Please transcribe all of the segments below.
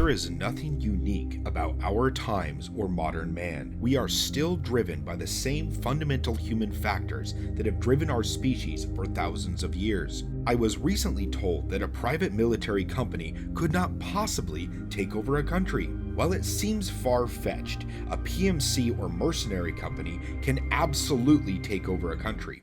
There is nothing unique about our times or modern man. We are still driven by the same fundamental human factors that have driven our species for thousands of years. I was recently told that a private military company could not possibly take over a country. While it seems far-fetched, a PMC or mercenary company can absolutely take over a country.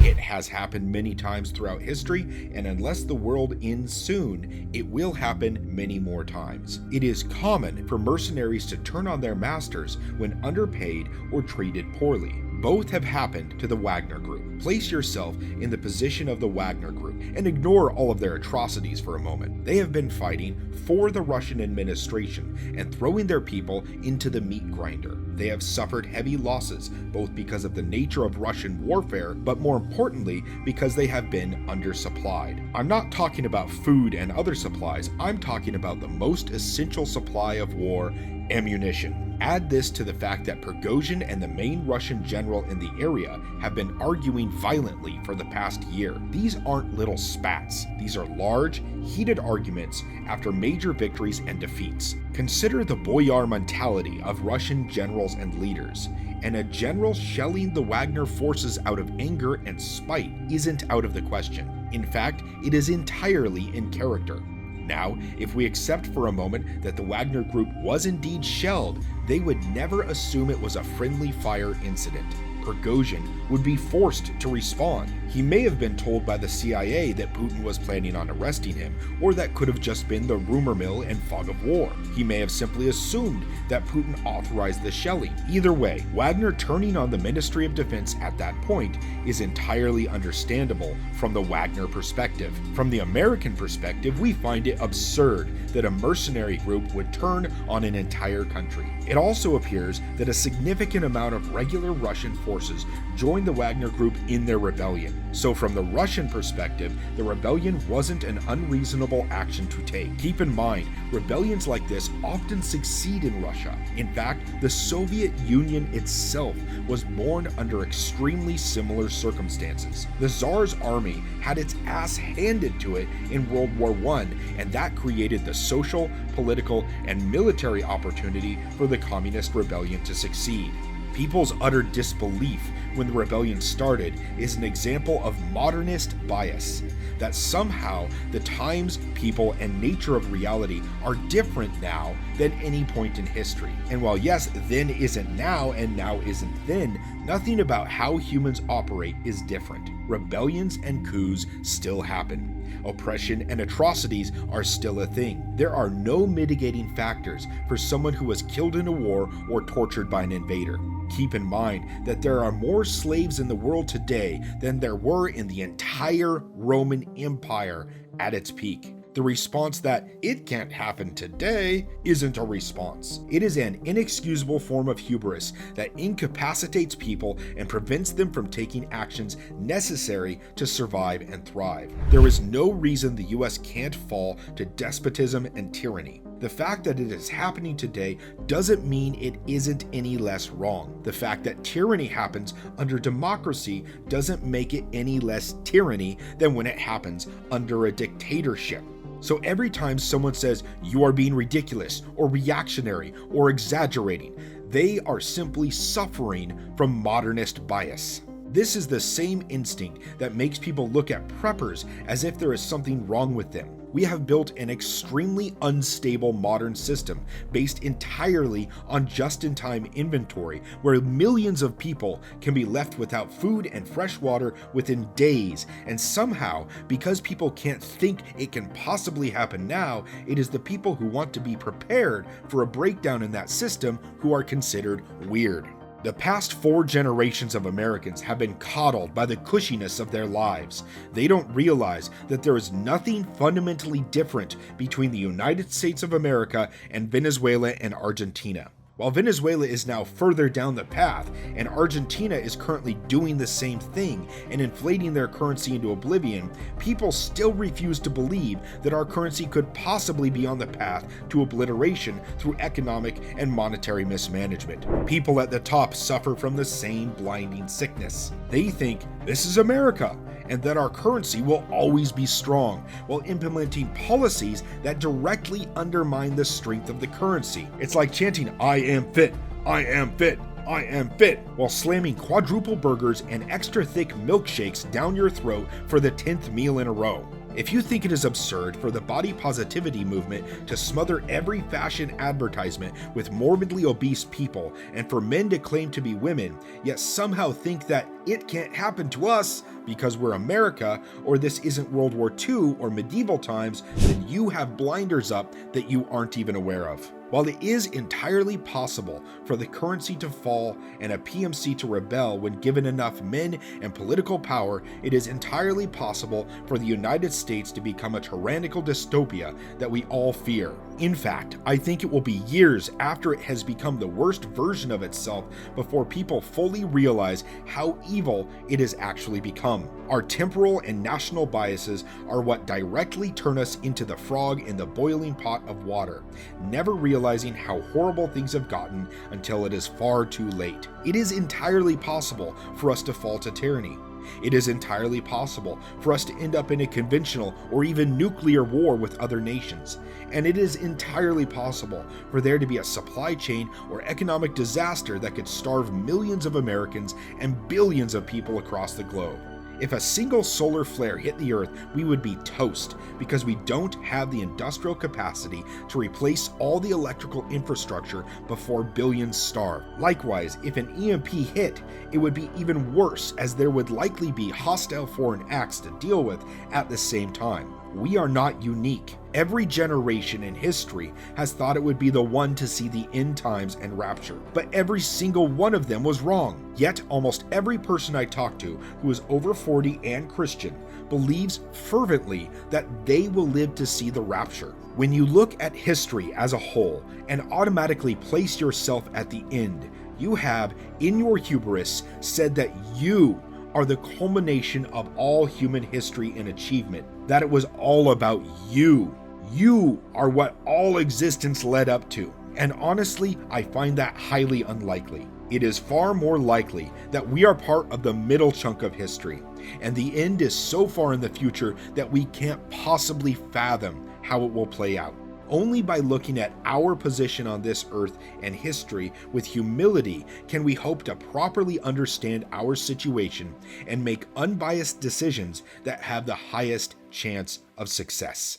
It has happened many times throughout history, and unless the world ends soon, it will happen many more times. It is common for mercenaries to turn on their masters when underpaid or treated poorly. Both have happened to the Wagner Group. Place yourself in the position of the Wagner Group and ignore all of their atrocities for a moment. They have been fighting for the Russian administration and throwing their people into the meat grinder. They have suffered heavy losses, both because of the nature of Russian warfare, but more importantly, because they have been undersupplied. I'm not talking about food and other supplies, I'm talking about the most essential supply of war, ammunition. Add this to the fact that Prigozhin and the main Russian general in the area have been arguing violently for the past year. These aren't little spats. These are large, heated arguments after major victories and defeats. Consider the boyar mentality of Russian generals and leaders, and a general shelling the Wagner forces out of anger and spite isn't out of the question. In fact, it is entirely in character. Now, if we accept for a moment that the Wagner Group was indeed shelled, they would never assume it was a friendly fire incident. Prigozhin would be forced to respond. He may have been told by the CIA that Putin was planning on arresting him, or that could have just been the rumor mill and fog of war. He may have simply assumed that Putin authorized the shelling. Either way, Wagner turning on the Ministry of Defense at that point is entirely understandable from the Wagner perspective. From the American perspective, we find it absurd that a mercenary group would turn on an entire country. It also appears that a significant amount of regular Russian forces joined the Wagner Group in their rebellion. So from the Russian perspective, the rebellion wasn't an unreasonable action to take. Keep in mind, rebellions like this often succeed in Russia. In fact, the Soviet Union itself was born under extremely similar circumstances. The Tsar's army had its ass handed to it in World War I, and that created the social, political, and military opportunity for the communist rebellion to succeed. People's utter disbelief when the rebellion started is an example of modernist bias, that somehow the times, people, and nature of reality are different now than any point in history. And while yes, then isn't now and now isn't then, nothing about how humans operate is different. Rebellions and coups still happen. Oppression and atrocities are still a thing. There are no mitigating factors for someone who was killed in a war or tortured by an invader. Keep in mind that there are more slaves in the world today than there were in the entire Roman Empire at its peak. The response that it can't happen today isn't a response. It is an inexcusable form of hubris that incapacitates people and prevents them from taking actions necessary to survive and thrive. There is no reason the US can't fall to despotism and tyranny. The fact that it is happening today doesn't mean it isn't any less wrong. The fact that tyranny happens under democracy doesn't make it any less tyranny than when it happens under a dictatorship. So every time someone says you are being ridiculous or reactionary or exaggerating, they are simply suffering from modernist bias. This is the same instinct that makes people look at preppers as if there is something wrong with them. We have built an extremely unstable modern system based entirely on just-in-time inventory, where millions of people can be left without food and fresh water within days, and somehow, because people can't think it can possibly happen now, it is the people who want to be prepared for a breakdown in that system who are considered weird. The past 4 generations of Americans have been coddled by the cushiness of their lives. They don't realize that there is nothing fundamentally different between the United States of America and Venezuela and Argentina. While Venezuela is now further down the path, and Argentina is currently doing the same thing and inflating their currency into oblivion, people still refuse to believe that our currency could possibly be on the path to obliteration through economic and monetary mismanagement. People at the top suffer from the same blinding sickness. They think this is America, and that our currency will always be strong, while implementing policies that directly undermine the strength of the currency. It's like chanting, "I am fit, I am fit, I am fit," while slamming quadruple burgers and extra thick milkshakes down your throat for the 10th meal in a row. If you think it is absurd for the body positivity movement to smother every fashion advertisement with morbidly obese people, and for men to claim to be women, yet somehow think that it can't happen to us because we're America, or this isn't World War II or medieval times, then you have blinders up that you aren't even aware of. While it is entirely possible for the currency to fall and a PMC to rebel when given enough men and political power, it is entirely possible for the United States to become a tyrannical dystopia that we all fear. In fact, I think it will be years after it has become the worst version of itself before people fully realize how evil it has actually become. Our temporal and national biases are what directly turn us into the frog in the boiling pot of water, never realizing how horrible things have gotten until it is far too late. It is entirely possible for us to fall to tyranny. It is entirely possible for us to end up in a conventional or even nuclear war with other nations. And it is entirely possible for there to be a supply chain or economic disaster that could starve millions of Americans and billions of people across the globe. If a single solar flare hit the Earth, we would be toast because we don't have the industrial capacity to replace all the electrical infrastructure before billions starve. Likewise, if an EMP hit, it would be even worse as there would likely be hostile foreign acts to deal with at the same time. We are not unique. Every generation in history has thought it would be the one to see the end times and rapture, but every single one of them was wrong. Yet almost every person I talk to who is over 40 and Christian believes fervently that they will live to see the rapture. When you look at history as a whole and automatically place yourself at the end, you have, in your hubris, said that you are the culmination of all human history and achievement, that it was all about you. You are what all existence led up to. And honestly, I find that highly unlikely. It is far more likely that we are part of the middle chunk of history, and the end is so far in the future that we can't possibly fathom how it will play out. Only by looking at our position on this earth and history with humility can we hope to properly understand our situation and make unbiased decisions that have the highest chance of success.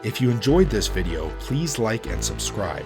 If you enjoyed this video, please like and subscribe.